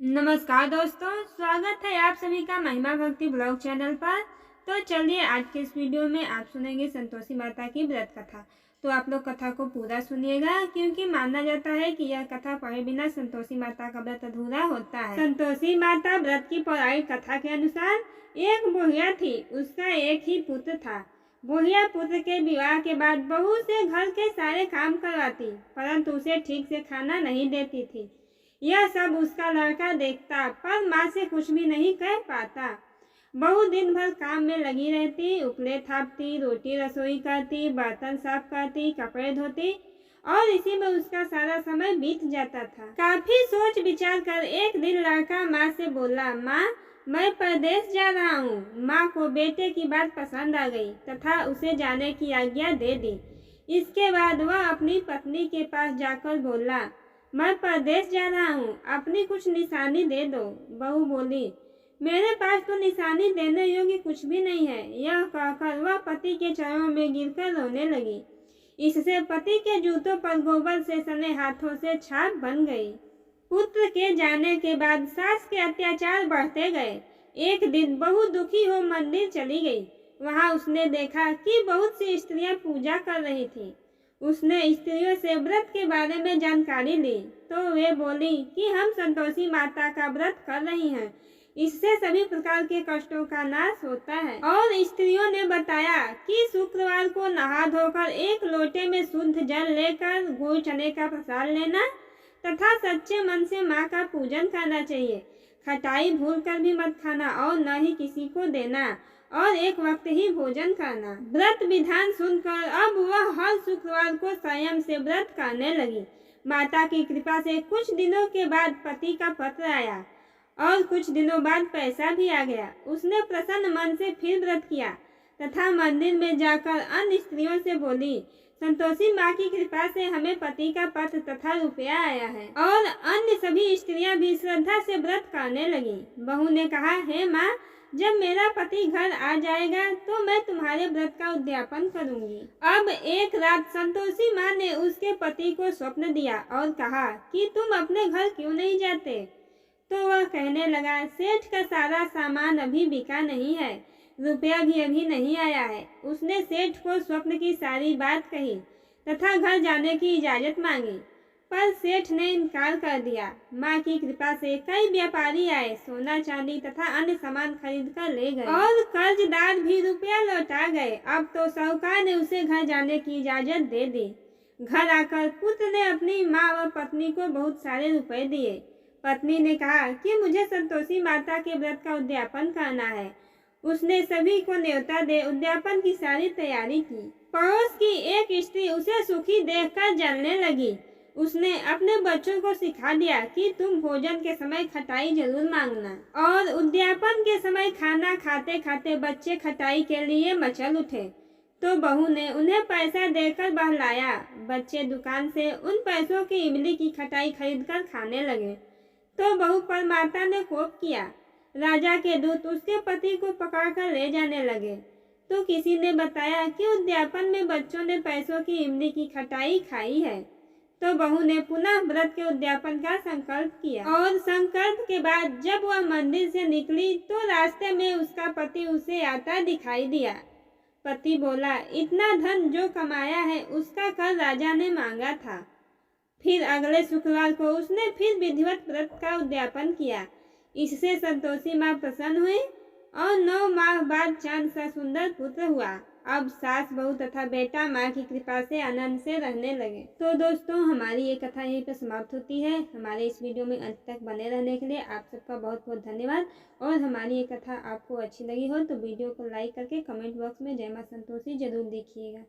नमस्कार दोस्तों, स्वागत है आप सभी का महिमा भक्ति ब्लॉग चैनल पर। तो चलिए आज के इस वीडियो में आप सुनेंगे संतोषी माता की व्रत कथा। तो आप लोग कथा को पूरा सुनिएगा, क्योंकि माना जाता है कि यह कथा पढ़े बिना संतोषी माता का व्रत अधूरा होता है। संतोषी माता व्रत की पौराणिक कथा के अनुसार एक बुढ़िया थी, उसका एक ही पुत्र था। बुढ़िया पुत्र के विवाह के बाद बहू से घर के सारे काम करवाती, परंतु उसे ठीक से खाना नहीं देती थी। यह सब उसका लड़का देखता, पर माँ से कुछ भी नहीं कह पाता। बहू दिन भर काम में लगी रहती, उपले थापती, रोटी रसोई करती, बर्तन साफ करती, कपड़े धोती और इसी में उसका सारा समय बीत जाता था। काफी सोच विचार कर एक दिन लड़का माँ से बोला, माँ मैं परदेश जा रहा हूँ। माँ को बेटे की बात पसंद आ गई तथा उसे जाने की आज्ञा दे दी। इसके बाद वह अपनी पत्नी के पास जाकर बोला, मैं परदेश जा रहा हूँ, अपनी कुछ निशानी दे दो। बहू बोली, मेरे पास तो निशानी देने योग्य कुछ भी नहीं है। यह कहकर वह पति के चरणों में गिरकर रोने लगी। इससे पति के जूतों पर गोबर से सने हाथों से छाप बन गई। पुत्र के जाने के बाद सास के अत्याचार बढ़ते गए। एक दिन बहू दुखी हो मंदिर चली गई। वहां उसने देखा कि बहुत सी स्त्रियां पूजा कर रही थीं। उसने स्त्रियों से व्रत के बारे में जानकारी ली तो वे बोली कि हम संतोषी माता का व्रत कर रही हैं, इससे सभी प्रकार के कष्टों का नाश होता है। और स्त्रियों ने बताया कि शुक्रवार को नहा धोकर एक लोटे में शुद्ध जल लेकर गुड़ चने का प्रसाद लेना तथा सच्चे मन से माँ का पूजन करना चाहिए। खटाई भूल कर भी मत खाना और न ही किसी को देना और एक वक्त ही भोजन करना। व्रत विधान सुनकर अब वह हर शुक्रवार को संयम से व्रत करने लगी। माता की कृपा से कुछ दिनों के बाद पति का पत्र आया और कुछ दिनों बाद पैसा भी आ गया। उसने प्रसन्न मन से फिर व्रत किया तथा मंदिर में जाकर अन्य स्त्रियों से बोली, संतोषी माँ की कृपा से हमें पति का पत्र तथा रुपया आया है। और अन्य सभी स्त्रियां भी श्रद्धा से व्रत करने लगी। बहू ने कहा, हे माँ, जब मेरा पति घर आ जाएगा तो मैं तुम्हारे व्रत का उद्यापन करूंगी। अब एक रात संतोषी माँ ने उसके पति को स्वप्न दिया और कहा कि तुम अपने घर क्यों नहीं जाते। तो वह कहने लगा, सेठ का सारा सामान अभी बिका नहीं है, रुपया भी अभी नहीं आया है। उसने सेठ को स्वप्न की सारी बात कही तथा घर जाने की इजाजत मांगी, पर सेठ ने इनकार कर दिया। माँ की कृपा से कई व्यापारी आए, सोना चांदी तथा अन्य सामान खरीद कर ले गए और कर्जदार भी रुपया लौटा गए। अब तो साहूकार ने उसे घर जाने की इजाजत दे दी। घर आकर पुत्र ने अपनी माँ व पत्नी को बहुत सारे रुपए दिए। पत्नी ने कहा कि मुझे संतोषी माता के व्रत का उद्यापन करना है। उसने सभी को न्योता दे उद्यापन की सारी तैयारी की। पड़ोस की एक स्त्री उसे सुखी देखकर जलने लगी। उसने अपने बच्चों को सिखा दिया कि तुम भोजन के समय खटाई जरूर मांगना। और उद्यापन के समय खाना खाते खाते बच्चे खटाई के लिए मचल उठे तो बहू ने उन्हें पैसा देकर बहलाया। बच्चे दुकान से उन पैसों की इमली की खटाई खरीदकर खाने लगे तो बहू पर माता ने कोप किया। राजा के दूत उसके पति को पकड़कर ले जाने लगे तो किसी ने बताया कि उद्यापन में बच्चों ने पैसों की इमली की खटाई खाई है। तो बहू ने पुनः व्रत के उद्यापन का संकल्प किया और संकल्प के बाद जब वह मंदिर से निकली तो रास्ते में उसका पति उसे आता दिखाई दिया। पति बोला, इतना धन जो कमाया है उसका कर राजा ने मांगा था। फिर अगले शुक्रवार को उसने फिर विधिवत व्रत का उद्यापन किया। इससे संतोषी माँ प्रसन्न हुई और 9 माह बाद चांद सा सुंदर पुत्र हुआ। अब सास बहू तथा बेटा माँ की कृपा से आनंद से रहने लगे। तो दोस्तों, हमारी ये कथा यहीं पर समाप्त होती है। हमारे इस वीडियो में अंत तक बने रहने के लिए आप सबका बहुत बहुत धन्यवाद। और हमारी ये कथा आपको अच्छी लगी हो तो वीडियो को लाइक करके कमेंट बॉक्स में जय माँ संतोषी जरूर लिखिएगा।